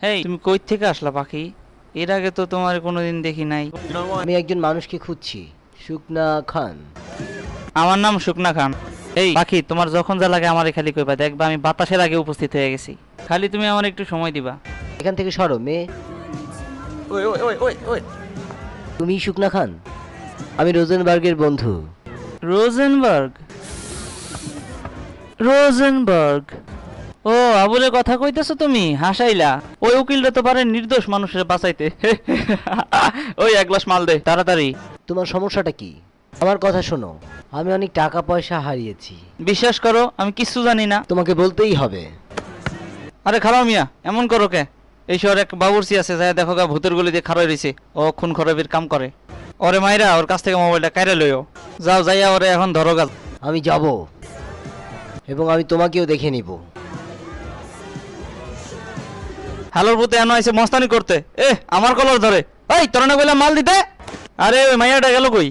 হেই, তুমি কই থেকে আসলা পাখি? এর আগে তো তোমার কোনোদিন দেখি নাই। আমি একজন মানুষকে খুঁজছি, শুকনা খান। আমার নাম শুকনা খান। এই পাখি, তোমার যখন যা লাগে আমারে খালি কইবা, দেখবা আমি বাতাসের আগে উপস্থিত হয়ে গেছি। খালি তুমি আমার একটু সময় দিবা। এখান থেকে সরো মেয়ে। ওই ওই ওই ওই ওই তুমি শুকনা খান? আমি রোজেনবার্গের বন্ধু। রোজেনবার্গ? রোজেনবার্গ? ও, আবুলের কথা কইতেছো তুমি? হাসাইলা। ওই উকিলটা তো পারে নির্দোষ মানুষের বাঁচাইতে। ওই এক গ্লাস মাল দে তাড়াতাড়ি। তোমার সমস্যাটা কি? আমার কথা শোনো, আমি অনেক টাকা পয়সা হারিয়েছি। বিশ্বাস করো আমি কিচ্ছু জানি না। তোমাকে বলতেই হবে। আরে খারাপ মিয়া, এমন করো কে? এই শহরে এক বাবুর্চি আছে, যাই দেখো গা, ভূতের গলি দিয়ে খারাই রয়েছে। ও খুন খরবের কাম করে। ওরে মাইরা ওর কাছ থেকে মোবাইলটা কাইরা লইও। যাও, যাইয়া ওরে এখন ধরো গা। আমি যাব এবং আমি তোমাকেও দেখে নিব। হ্যালোর ভূতে এনো আইছে মস্তানি করতে। আমার কলার ধরে। এই তোরা না কইলাম মাল দিতে। আরে ওই মাইয়াটা গেল কই?